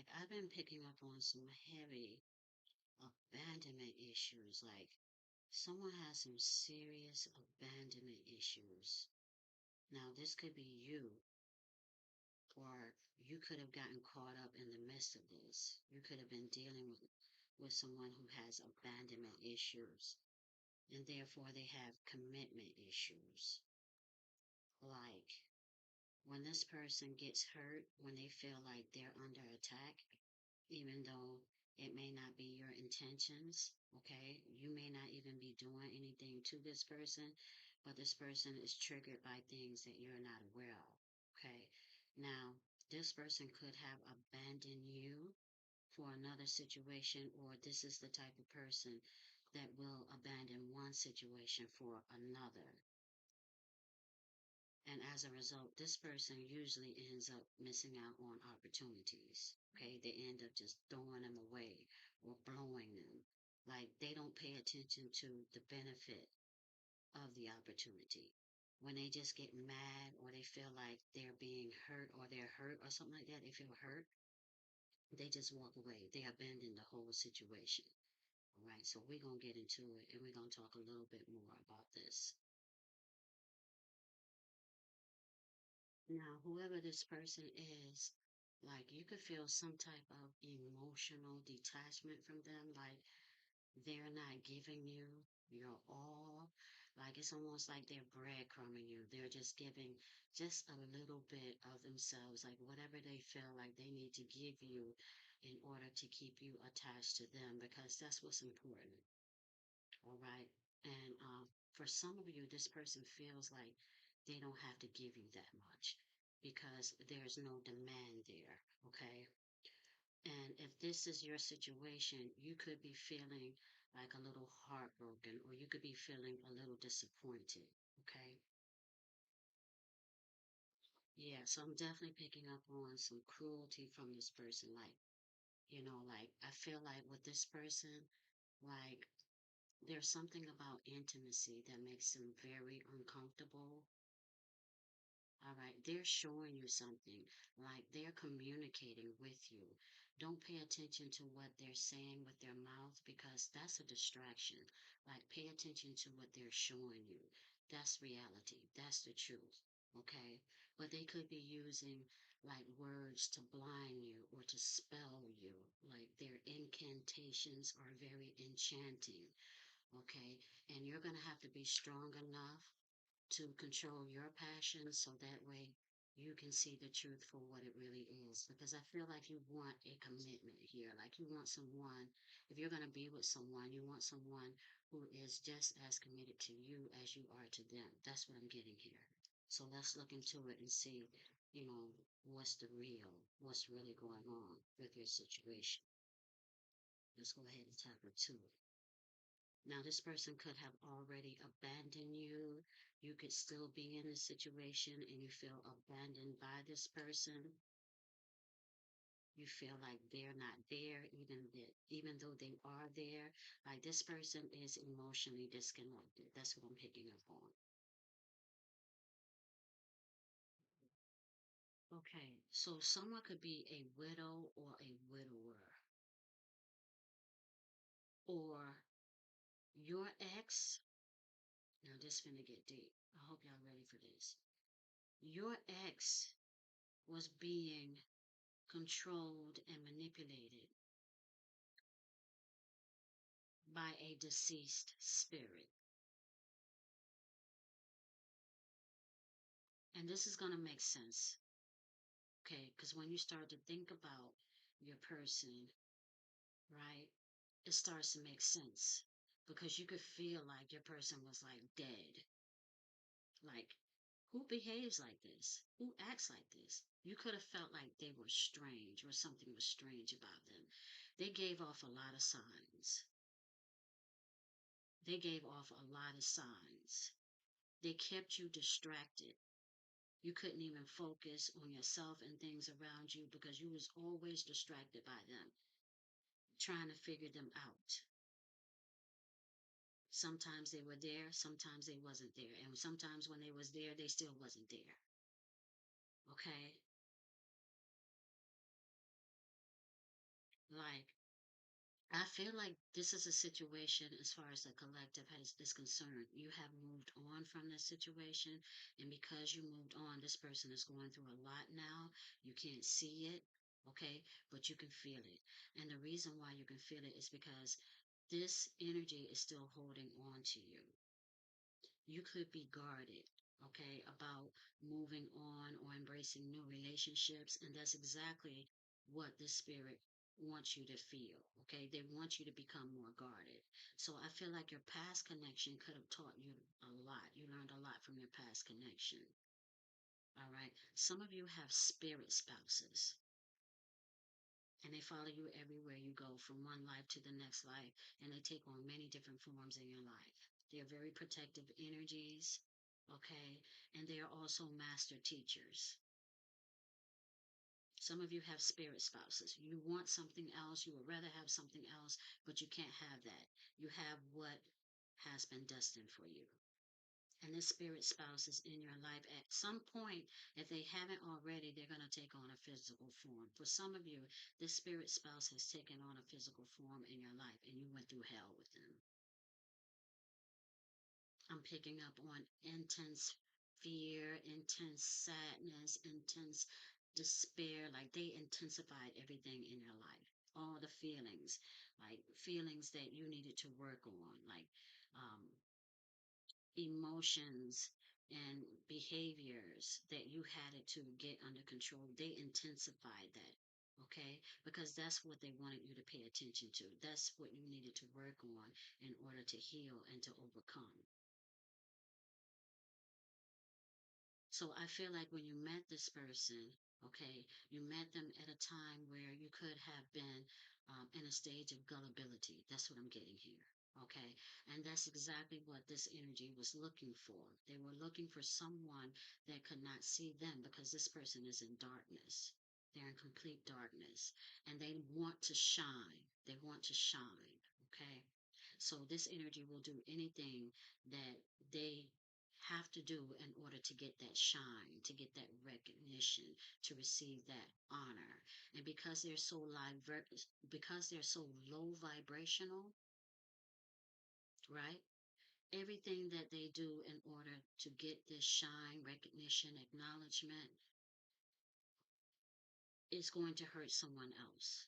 like I've been picking up on some heavy abandonment issues. Like someone has some serious abandonment issues. Now, this could be you, or you could have gotten caught up in the midst of this. You could have been dealing with someone who has abandonment issues, and therefore they have commitment issues. Like when this person gets hurt, when they feel like they're under attack, even though it may not be your intentions, okay? You may not even be doing anything to this person, but this person is triggered by things that you're not aware of, okay? Now, this person could have abandoned you for another situation, or this is the type of person that will abandon one situation for another. And as a result, this person usually ends up missing out on opportunities. Okay. They end up just throwing them away or blowing them. Like they don't pay attention to the benefit of the opportunity. When they just get mad or they feel like they're being hurt or they're hurt or something like that, they feel hurt, they just walk away. They abandon the whole situation. All right. So we're going to get into it and we're going to talk a little bit more about this. Now, whoever this person is, like you could feel some type of emotional detachment from them, like they're not giving you your all. Like it's almost like they're breadcrumbing you. They're just giving just a little bit of themselves, like whatever they feel like they need to give you in order to keep you attached to them, because that's what's important. All right. And for some of you, this person feels like they don't have to give you that much because there's no demand there. Okay. And if this is your situation, you could be feeling like a little heartbroken or you could be feeling a little disappointed. Okay. Yeah. So I'm definitely picking up on some cruelty from this person. Like, like I feel like with this person, like there's something about intimacy that makes them very uncomfortable. All right, they're showing you something, like they're communicating with you. Don't pay attention to what they're saying with their mouth because that's a distraction. Like, pay attention to what they're showing you. That's reality, that's the truth. Okay, but they could be using like words to blind you or to spell you. Like, their incantations are very enchanting. Okay, and you're going to have to be strong enough to control your passion so that way you can see the truth for what it really is. Because I feel like you want a commitment here. Like you want someone, if you're going to be with someone, you want someone who is just as committed to you as you are to them. That's what I'm getting here. So let's look into it and see, what's the real, what's really going on with your situation. Let's go ahead and tap into it. Now, this person could have already abandoned you. You could still be in a situation and you feel abandoned by this person. You feel like they're not there, even though they are there. Like this person is emotionally disconnected. That's what I'm picking up on. Okay, so someone could be a widow or a widower, or your ex. Now, this finna get deep. I hope y'all ready for this. Your ex was being controlled and manipulated by a deceased spirit. And this is going to make sense, okay? Because when you start to think about your person, right, it starts to make sense because you could feel like your person was like dead. Like, who behaves like this? Who acts like this? You could have felt like they were strange or something was strange about them. They gave off a lot of signs. They gave off a lot of signs. They kept you distracted. You couldn't even focus on yourself and things around you because you was always distracted by them, trying to figure them out. Sometimes they were there, sometimes they wasn't there. And sometimes when they was there, they still wasn't there. Okay? I feel like this is a situation as far as the collective has is concerned. You have moved on from this situation, and because you moved on, this person is going through a lot now. You can't see it, okay, but you can feel it. And the reason why you can feel it is because this energy is still holding on to you. You could be guarded, okay, about moving on or embracing new relationships. And that's exactly what the spirit wants you to feel, okay? They want you to become more guarded. So I feel like your past connection could have taught you a lot. You learned a lot from your past connection, all right? Some of you have spirit spouses. And they follow you everywhere you go from one life to the next life, and they take on many different forms in your life. They are very protective energies, okay? And they are also master teachers. Some of you have spirit spouses. You want something else, you would rather have something else, but you can't have that. You have what has been destined for you. And this spirit spouse is in your life at some point. If they haven't already, they're going to take on a physical form. For some of you, this spirit spouse has taken on a physical form in your life and you went through hell with them. I'm picking up on intense fear, intense sadness, intense despair. Like they intensified everything in your life. All the feelings, like feelings that you needed to work on, like um, emotions and behaviors that you had it to get under control, they intensified that. Okay, because that's what they wanted you to pay attention to. That's what you needed to work on in order to heal and to overcome. So I feel like when you met this person, okay, you met them at a time where you could have been in a stage of gullibility. That's what I'm getting here. Okay. And that's exactly what this energy was looking for. They were looking for someone that could not see them because this person is in darkness. They're in complete darkness and they want to shine. They want to shine. Okay. So this energy will do anything that they have to do in order to get that shine, to get that recognition, to receive that honor. And because they're so low vibrational, right? Everything that they do in order to get this shine, recognition, acknowledgement is going to hurt someone else.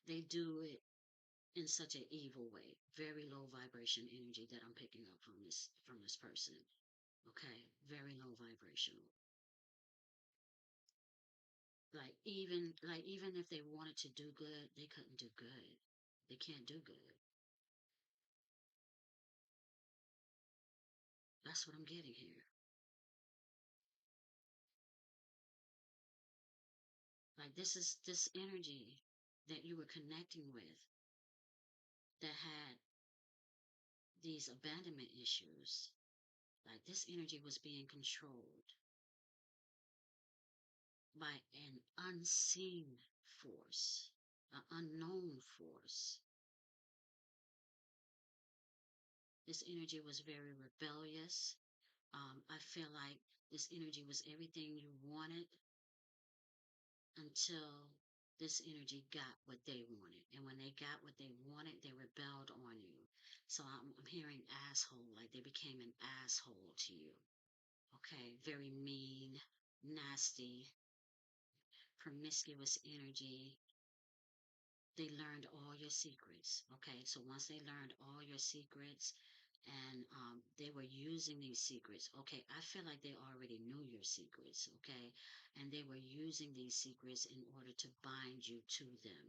They do it in such an evil way, very low vibration energy that I'm picking up from this person. Okay, very low vibrational. Like even if they wanted to do good, they couldn't do good. They can't do good. That's what I'm getting here. Like this is this energy that you were connecting with that had these abandonment issues. Like this energy was being controlled by an unseen force, an unknown force. This energy was very rebellious. I feel like this energy was everything you wanted until this energy got what they wanted. And when they got what they wanted, they rebelled on you. So I'm hearing asshole, like they became an asshole to you. Okay, very mean, nasty, promiscuous energy. They learned all your secrets. Okay, so once they learned all your secrets, and they were using these secrets. Okay, I feel like they already knew your secrets. Okay, and they were using these secrets in order to bind you to them.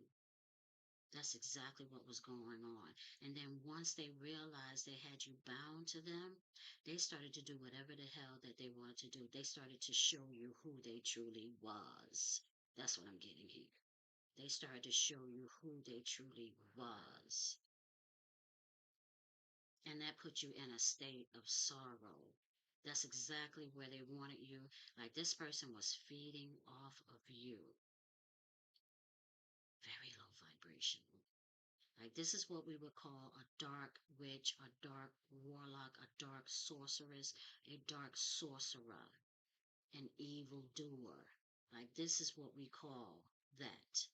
That's exactly what was going on. And then once they realized they had you bound to them, they started to do whatever the hell that they wanted to do. They started to show you who they truly was. That's what I'm getting here. They started to show you who they truly was. And that put you in a state of sorrow. That's exactly where they wanted you. Like this person was feeding off of you. Very low vibration. Like this is what we would call a dark witch, a dark warlock, a dark sorceress, a dark sorcerer, an evil doer. Like this is what we call that.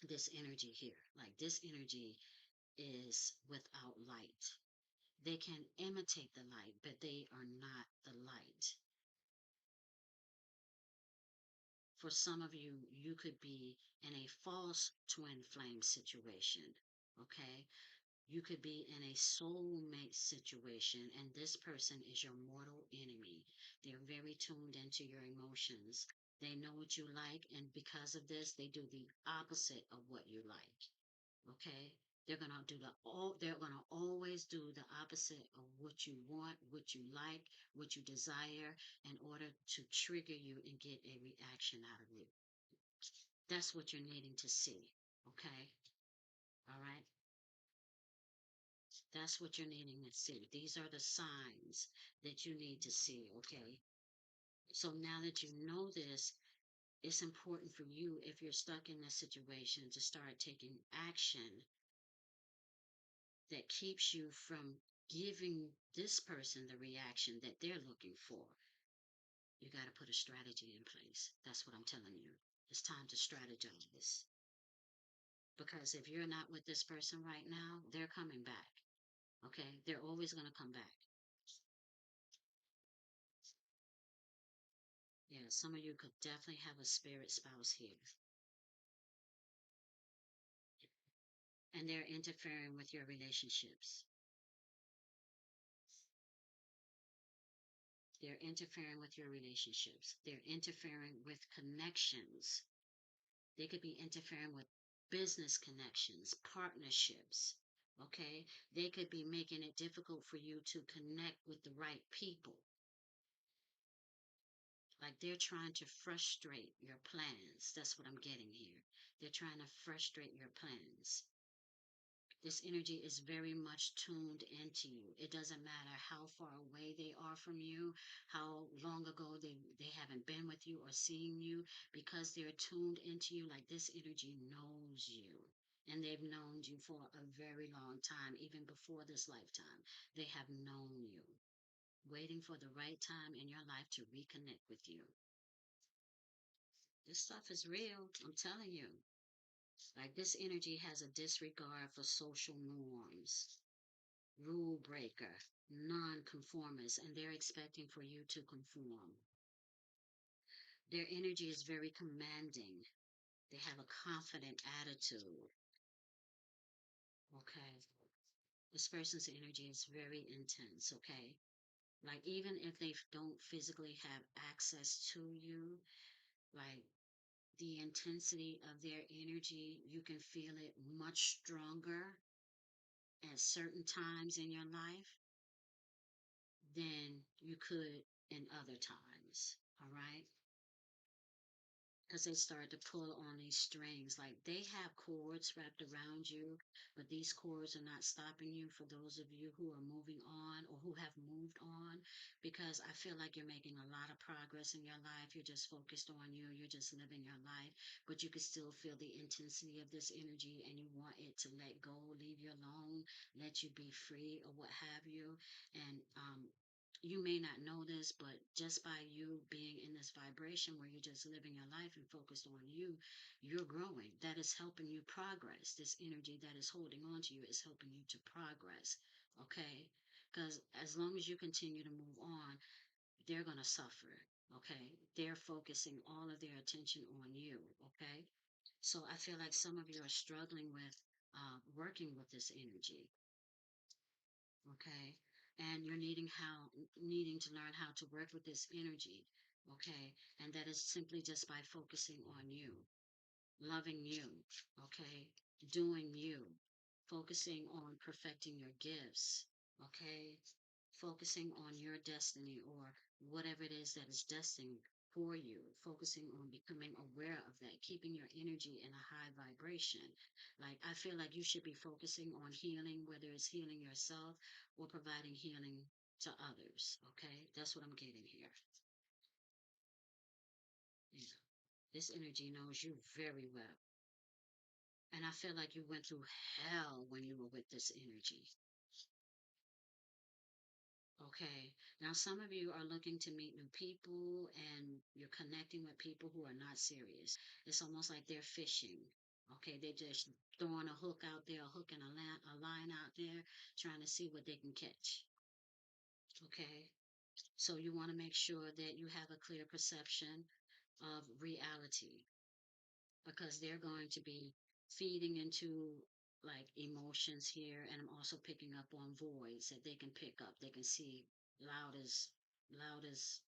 this energy here. Like this energy is without light. They can imitate the light, but they are not the light. For some of you, you could be in a false twin flame situation. Okay. You could be in a soulmate situation, and this person is your mortal enemy. They're very tuned into your emotions. They know what you like, and because of this, they do the opposite of what you like. Okay? They're gonna always do the opposite of what you want, what you like, what you desire in order to trigger you and get a reaction out of you. That's what you're needing to see. Okay? All right? That's what you're needing to see. These are the signs that you need to see, okay? So now that you know this, it's important for you, if you're stuck in this situation, to start taking action that keeps you from giving this person the reaction that they're looking for. You got to put a strategy in place. That's what I'm telling you. It's time to strategize. Because if you're not with this person right now, they're coming back. Okay? They're always going to come back. Yeah, some of you could definitely have a spirit spouse here. And they're interfering with your relationships. They're interfering with your relationships. They're interfering with connections. They could be interfering with business connections, partnerships. Okay. They could be making it difficult for you to connect with the right people. Like they're trying to frustrate your plans. That's what I'm getting here. They're trying to frustrate your plans. This energy is very much tuned into you. It doesn't matter how far away they are from you, how long ago they haven't been with you or seen you, because they're tuned into you. Like this energy knows you. And they've known you for a very long time, even before this lifetime. They have known you, waiting for the right time in your life to reconnect with you. This stuff is real, I'm telling you. Like this energy has a disregard for social norms, rule breaker, non-conformist, and they're expecting for you to conform. Their energy is very commanding. They have a confident attitude. Okay. This person's energy is very intense. Okay. Like even if they don't physically have access to you, like the intensity of their energy, you can feel it much stronger at certain times in your life than you could in other times. All right. Because they start to pull on these strings. Like they have cords wrapped around you, but these cords are not stopping you, for those of you who are moving on or who have moved on, because I feel like you're making a lot of progress in your life. You're just focused on you, you're just living your life, but you can still feel the intensity of this energy and you want it to let go, leave you alone, let you be free, or what have you. And you may not know this, but just by you being in this vibration where you're just living your life and focused on you, you're growing. That is helping you progress. This energy that is holding on to you is helping you to progress. Okay? Because as long as you continue to move on, they're going to suffer. Okay? They're focusing all of their attention on you. Okay? So I feel like some of you are struggling with working with this energy. Okay, and you're needing to learn how to work with this energy. Okay, and that is simply just by focusing on you, loving you. Okay, doing you, focusing on perfecting your gifts. Okay, focusing on your destiny, or whatever it is that is destined for you, focusing on becoming aware of that, keeping your energy in a high vibration. Like, I feel like you should be focusing on healing, whether it's healing yourself or providing healing to others. Okay, that's what I'm getting here. Yeah. This energy knows you very well. And I feel like you went through hell when you were with this energy. Okay. Now, some of you are looking to meet new people and you're connecting with people who are not serious. It's almost like they're fishing. Okay, they just throwing a hook out there, a hook and a line out there, trying to see what they can catch. Okay, so you want to make sure that you have a clear perception of reality because they're going to be feeding into like emotions here, and I'm also picking up on voids that they can pick up. They can see loud as loud as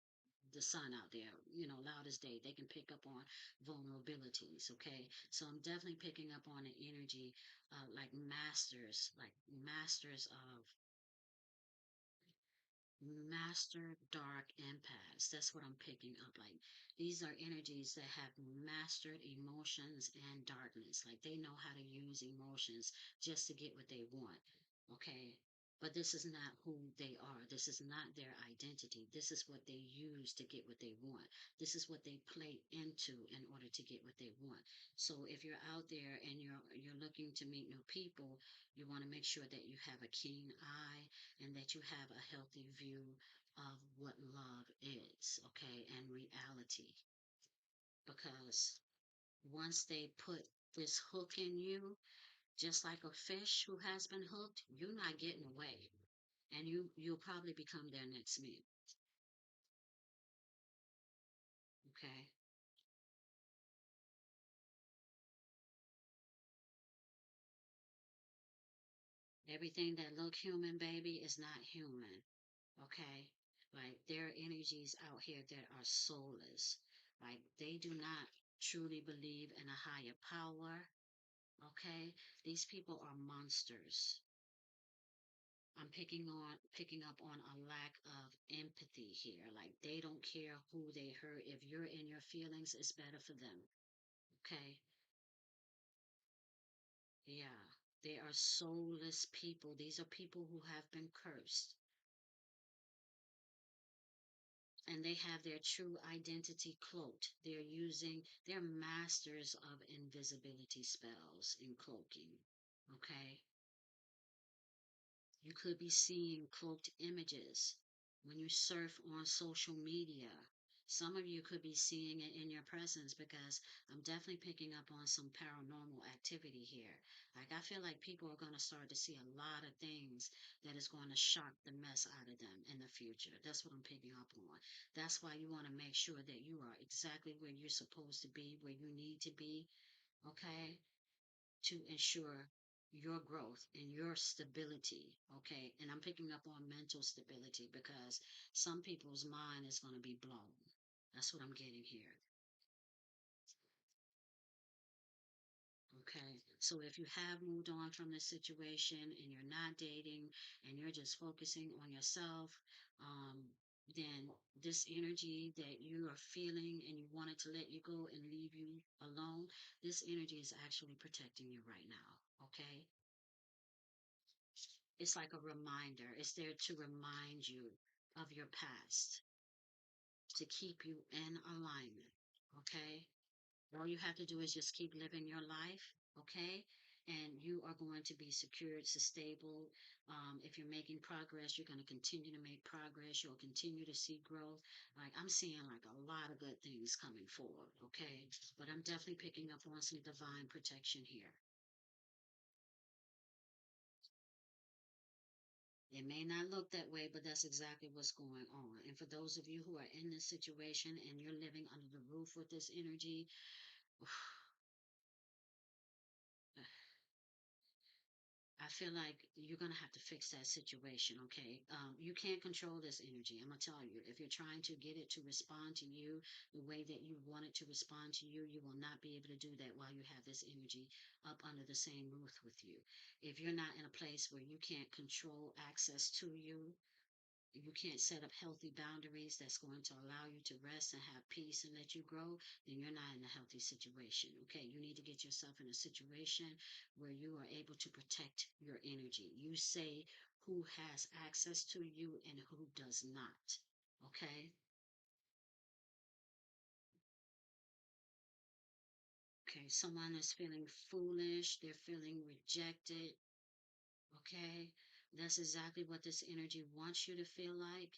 the sun out there, loud as day. They can pick up on vulnerabilities. Okay, so I'm definitely picking up on an energy, like masters of master dark empaths. That's what I'm picking up. Like these are energies that have mastered emotions and darkness. Like they know how to use emotions just to get what they want. Okay. But this is not who they are. This is not their identity. This is what they use to get what they want. This is what they play into in order to get what they want. So if you're out there and you're looking to meet new people, you want to make sure that you have a keen eye and that you have a healthy view of what love is, okay, and reality. Because once they put this hook in you, just like a fish who has been hooked, you're not getting away. And you'll probably become their next meal. Okay. Everything that look human, baby, is not human. Okay. Like there are energies out here that are soulless. Like they do not truly believe in a higher power. Okay, these people are monsters. I'm picking up on a lack of empathy here. Like they don't care who they hurt. If you're in your feelings, it's better for them. Okay? Yeah. They are soulless people. These are people who have been cursed. And they have their true identity cloaked. They're masters of invisibility spells and cloaking. Okay? You could be seeing cloaked images when you surf on social media. Some of you could be seeing it in your presence because I'm definitely picking up on some paranormal activity here. Like, I feel like people are going to start to see a lot of things that is going to shock the mess out of them in the future. That's what I'm picking up on. That's why you want to make sure that you are exactly where you're supposed to be, where you need to be, okay? To ensure your growth and your stability. Okay. And I'm picking up on mental stability because some people's mind is going to be blown. That's what I'm getting here. Okay. So if you have moved on from this situation and you're not dating and you're just focusing on yourself, um, then this energy that you are feeling and you wanted to let you go and leave you alone, this energy is actually protecting you right now. Okay. It's like a reminder. It's there to remind you of your past, to keep you in alignment. Okay? All you have to do is just keep living your life. Okay? And you are going to be secured, stable. If you're making progress, you're going to continue to make progress. You'll continue to see growth. Like I'm seeing like a lot of good things coming forward. Okay? But I'm definitely picking up on some divine protection here. It may not look that way, but that's exactly what's going on. And for those of you who are in this situation and you're living under the roof with this energy, I feel like you're going to have to fix that situation, okay? You can't control this energy. I'm going to tell you. If you're trying to get it to respond to you the way that you want it to respond to you, you will not be able to do that while you have this energy up under the same roof with you. If you're not in a place where you can't control access to you, you can't set up healthy boundaries that's going to allow you to rest and have peace and let you grow, then you're not in a healthy situation. Okay, you need to get yourself in a situation where you are able to protect your energy. You say who has access to you and who does not. Okay, okay, someone is feeling foolish, they're feeling rejected. Okay, that's exactly what this energy wants you to feel like.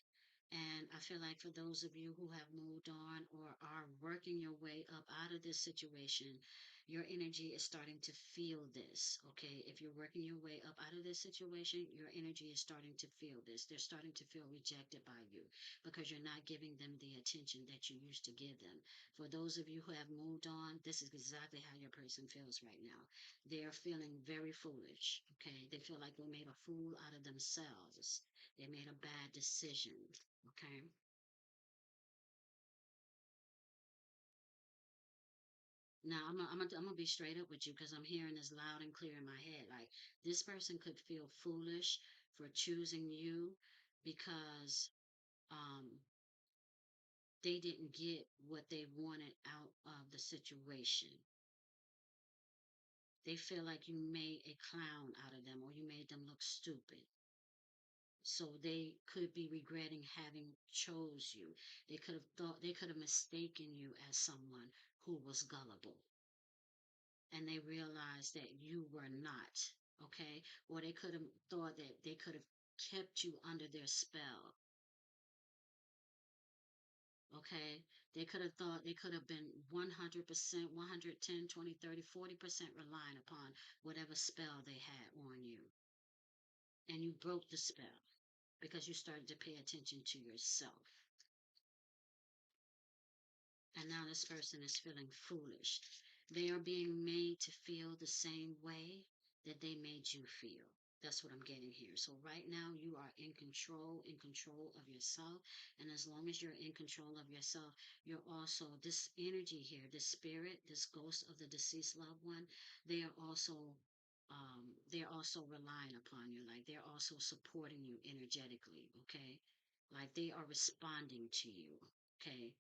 And I feel like for those of you who have moved on or are working your way up out of this situation, your energy is starting to feel this. Okay. If you're working your way up out of this situation, your energy is starting to feel this. They're starting to feel rejected by you because you're not giving them the attention that you used to give them. For those of you who have moved on, this is exactly how your person feels right now. They are feeling very foolish. Okay. They feel like they made a fool out of themselves. They made a bad decision. Okay. Now I'm gonna be straight up with you because I'm hearing this loud and clear in my head. Like this person could feel foolish for choosing you because um they didn't get what they wanted out of the situation. They feel like you made a clown out of them or you made them look stupid. So they could be regretting having chose you. They could have thought they could have mistaken you as someone who was gullible and they realized that you were not, okay? Or they could have thought that they could have kept you under their spell, okay? They could have thought they could have been 100%, 110, 20, 30, 40% relying upon whatever spell they had on you. And you broke the spell because you started to pay attention to yourself. And now this person is feeling foolish. They are being made to feel the same way that they made you feel. That's what I'm getting here. So right now you are in control of yourself. And as long as you're in control of yourself, you're also this energy here, this spirit, this ghost of the deceased loved one, they are also they're also relying upon you. Like they're also supporting you energetically, okay? Like they are responding to you, okay?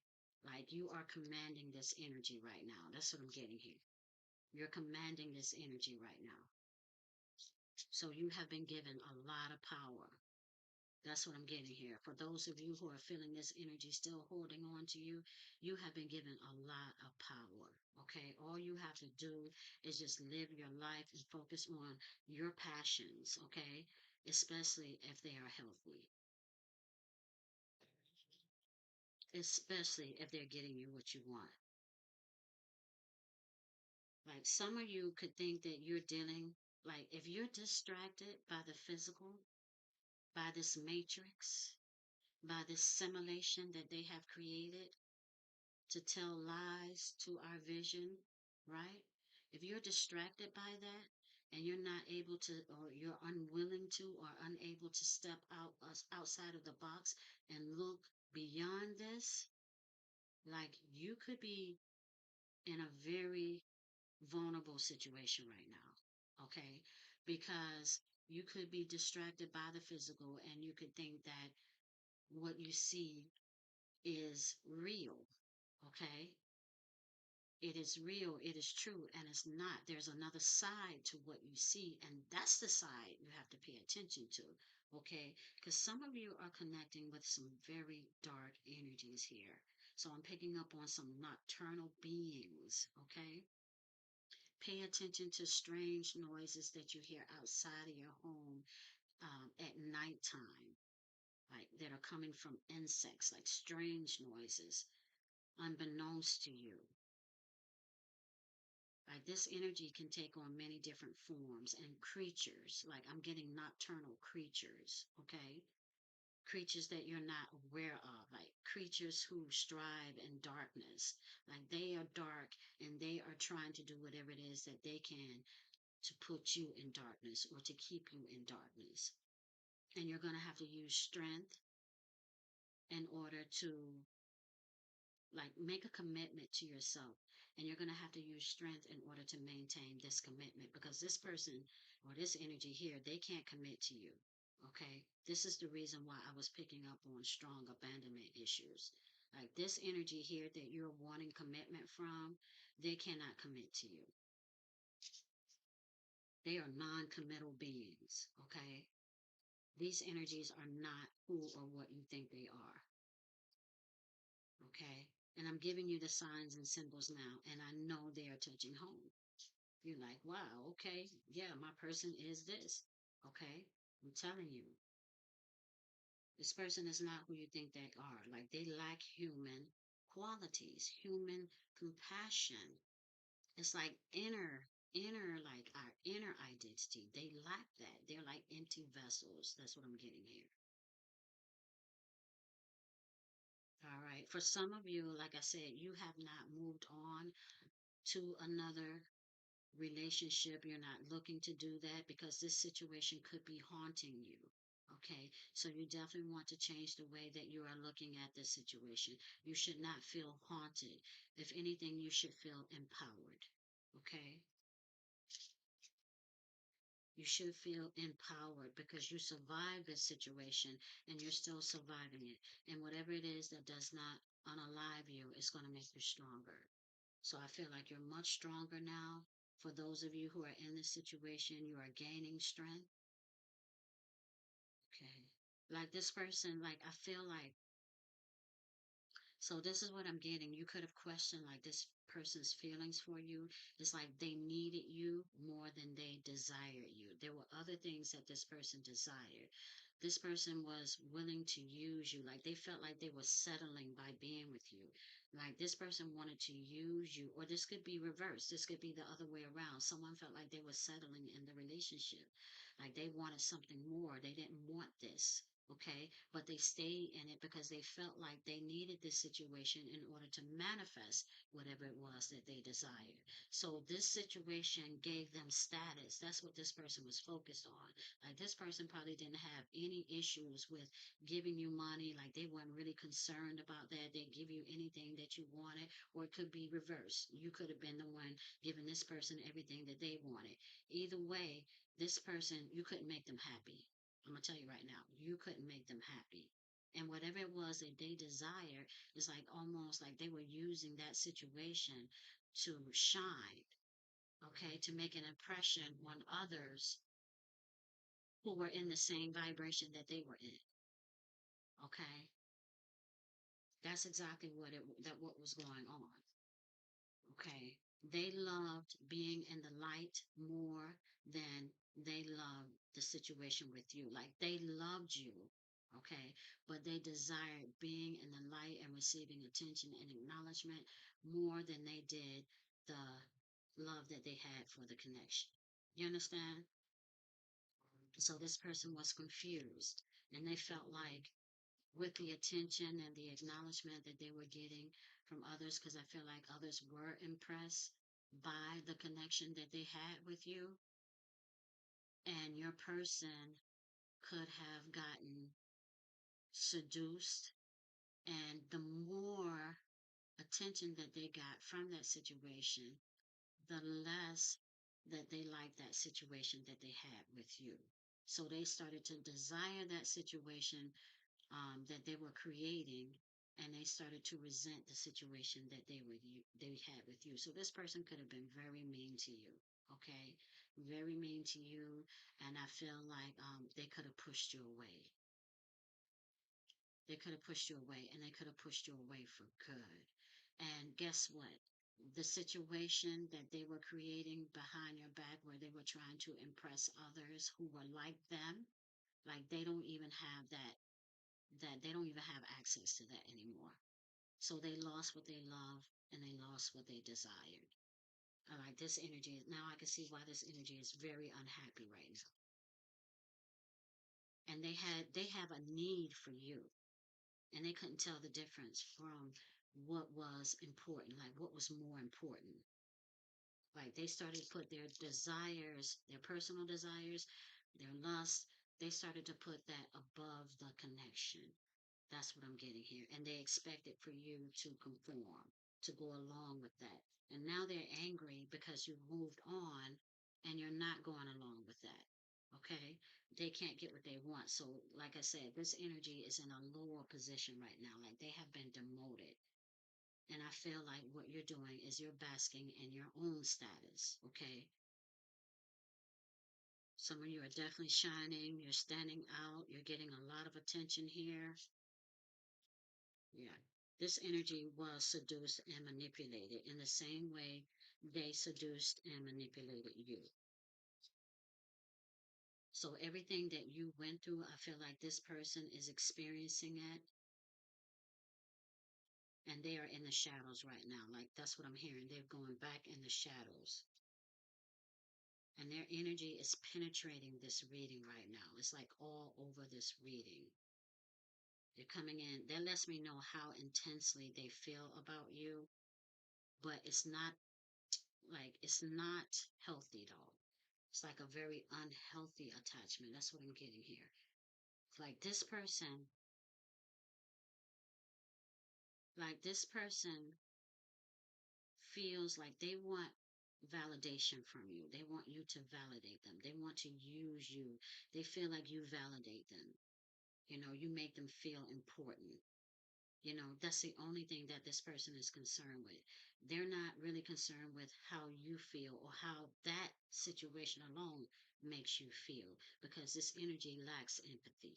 Like you are commanding this energy right now. That's what I'm getting here. You're commanding this energy right now. So you have been given a lot of power. That's what I'm getting here. For those of you who are feeling this energy still holding on to you, you have been given a lot of power. Okay. All you have to do is just live your life and focus on your passions. Okay. Especially if they are healthy, especially if they're getting you what you want. Like some of you could think that you're dealing, like if you're distracted by the physical, by this matrix, by this simulation that they have created to tell lies to our vision, right? If you're distracted by that and you're not able to, or you're unwilling to, or unable to step out outside of the box and look beyond this, like you could be in a very vulnerable situation right now, okay? Because you could be distracted by the physical and you could think that what you see is real, okay? It is real, it is true, and it's not. There's another side to what you see, and that's the side you have to pay attention to, okay? Because some of you are connecting with some very dark energies here. So I'm picking up on some nocturnal beings, okay? Pay attention to strange noises that you hear outside of your home at nighttime, like that are coming from insects, like strange noises, unbeknownst to you. Like this energy can take on many different forms and creatures. Like I'm getting nocturnal creatures, okay? Creatures that you're not aware of, like creatures who strive in darkness. Like they are dark and they are trying to do whatever it is that they can to put you in darkness or to keep you in darkness. And you're going to have to use strength in order to like make a commitment to yourself. And you're going to have to use strength in order to maintain this commitment because this person or this energy here, they can't commit to you. Okay. This is the reason why I was picking up on strong abandonment issues. Like this energy here that you're wanting commitment from, they cannot commit to you. They are non committal beings. Okay. These energies are not who or what you think they are. Okay. And I'm giving you the signs and symbols now, and I know they are touching home. You're like, wow, okay. Yeah, my person is this. Okay. I'm telling you. This person is not who you think they are. Like they lack human qualities, human compassion. It's like like our inner identity. They lack that. They're like empty vessels. That's what I'm getting here. All right. For some of you, like I said, you have not moved on to another relationship. You're not looking to do that because this situation could be haunting you. Okay. So you definitely want to change the way that you are looking at this situation. You should not feel haunted. If anything, you should feel empowered. Okay. You should feel empowered because you survived this situation and you're still surviving it. And whatever it is that does not unalive you, it's going to make you stronger. So I feel like you're much stronger now. For those of you who are in this situation, you are gaining strength. Okay. Like this person, like I feel like, so this is what I'm getting. You could have questioned like this person's feelings for you. It's like they needed you more than they desired you. There were other things that this person desired. This person was willing to use you. Like they felt like they were settling by being with you. Like this person wanted to use you, or this could be reversed. This could be the other way around. Someone felt like they were settling in the relationship. Like they wanted something more. They didn't want this. Okay. But they stayed in it because they felt like they needed this situation in order to manifest whatever it was that they desired. So this situation gave them status. That's what this person was focused on. Like this person probably didn't have any issues with giving you money. Like they weren't really concerned about that. They give you anything that you wanted, or it could be reversed. You could have been the one giving this person everything that they wanted. Either way, this person, you couldn't make them happy. I'm gonna tell you right now, you couldn't make them happy. And whatever it was that they desired is like almost like they were using that situation to shine, okay, to make an impression on others who were in the same vibration that they were in. Okay. That's exactly what was going on. Okay. They loved being in the light more than they loved the situation with you. Like they loved you, okay, but they desired being in the light and receiving attention and acknowledgement more than they did the love that they had for the connection. You understand? So this person was confused and they felt like with the attention and the acknowledgement that they were getting from others, because I feel like others were impressed by the connection that they had with you, and your person could have gotten seduced. And the more attention that they got from that situation, the less that they liked that situation that they had with you. So they started to desire that situation that they were creating, and they started to resent the situation that they had with you. So this person could have been very mean to you. Okay, very mean to you, and I feel like they could have pushed you away. They could have pushed you away, and they could have pushed you away for good. And guess what? The situation that they were creating behind your back, where they were trying to impress others who were like them, like they don't even have that they don't even have access to that anymore. So they lost what they love and they lost what they desired. All right, this energy, now I can see why this energy is very unhappy right now. And they have a need for you. And they couldn't tell the difference from what was important, like what was more important. Like they started to put their desires, their personal desires, their lust, they started to put that above the connection. That's what I'm getting here. And they expect it for you to conform, to go along with that. And now they're angry because you've moved on and you're not going along with that. Okay? They can't get what they want. So, like I said, this energy is in a lower position right now. Like they have been demoted. And I feel like what you're doing is you're basking in your own status. Okay? Some of you are definitely shining. You're standing out. You're getting a lot of attention here. Yeah. This energy was seduced and manipulated in the same way they seduced and manipulated you. So everything that you went through, I feel like this person is experiencing it, and they are in the shadows right now. Like that's what I'm hearing. They're going back in the shadows. And their energy is penetrating this reading right now. It's like all over this reading. They're coming in. That lets me know how intensely they feel about you, but it's not healthy though. It's like a very unhealthy attachment. That's what I'm getting here. Like this person feels like they want validation from you. They want you to validate them. They want to use you. They feel like you validate them. You make them feel important. That's the only thing that this person is concerned with. They're not really concerned with how you feel or how that situation alone makes you feel because this energy lacks empathy.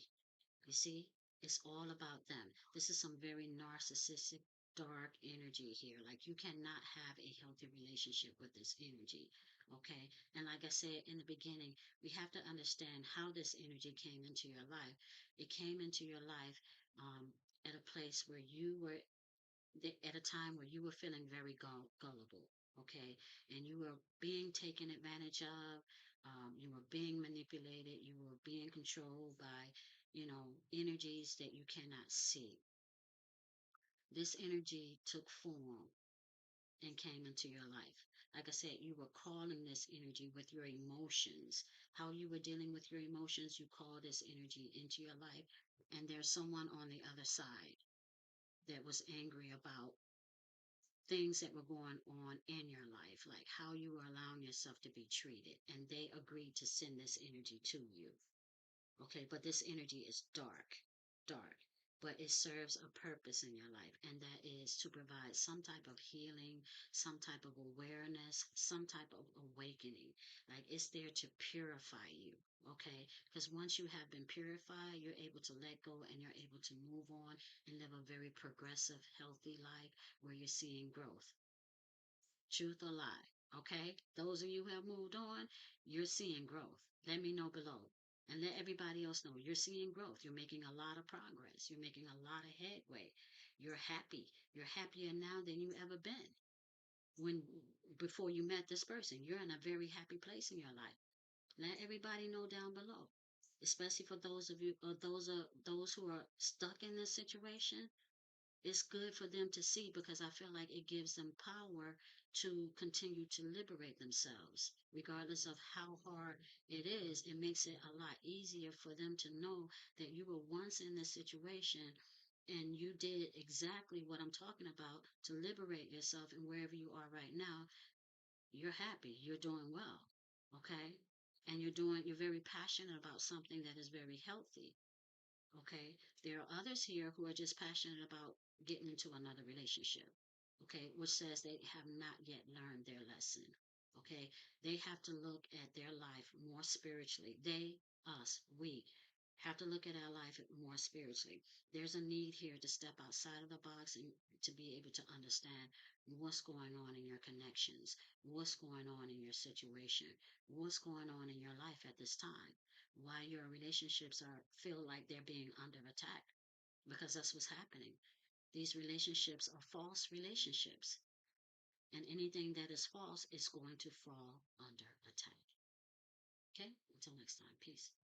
You see, it's all about them. This is some very narcissistic, dark energy here. Like, you cannot have a healthy relationship with this energy. Okay. And like I said in the beginning, we have to understand how this energy came into your life. It came into your life at a place where you were, at a time where you were feeling very gullible. Okay. And you were being taken advantage of. You were being manipulated. You were being controlled by, energies that you cannot see. This energy took form and came into your life. Like I said, you were calling this energy with your emotions. How you were dealing with your emotions, you call this energy into your life. And there's someone on the other side that was angry about things that were going on in your life, like how you were allowing yourself to be treated. And they agreed to send this energy to you. Okay, but this energy is dark, dark, but it serves a purpose in your life, and that is to provide some type of healing, some type of awareness, some type of awakening. Like it's there to purify you. Okay, because once you have been purified, you're able to let go and you're able to move on and live a very progressive, healthy life where you're seeing growth. Truth or lie? Okay, those of you who have moved on, you're seeing growth. Let me know below and let everybody else know you're seeing growth. You're making a lot of progress. You're making a lot of headway. You're happy. You're happier now than you ever been when before you met this person. You're in a very happy place in your life. Let everybody know down below, especially for those of you or those who are stuck in this situation. It's good for them to see because I feel like it gives them power to continue to liberate themselves. Regardless of how hard it is, it makes it a lot easier for them to know that you were once in this situation and you did exactly what I'm talking about to liberate yourself. And wherever you are right now, you're happy, you're doing well, okay? And you're very passionate about something that is very healthy. Okay. There are others here who are just passionate about getting into another relationship. Okay. Which says they have not yet learned their lesson. Okay. They have to look at their life more spiritually. They, us, we have to look at our life more spiritually. There's a need here to step outside of the box and to be able to understand what's going on in your connections, what's going on in your situation, what's going on in your life at this time, why your relationships are feel like they're being under attack, because that's what's happening. These relationships are false relationships, and anything that is false is going to fall under attack. Okay, until next time, peace.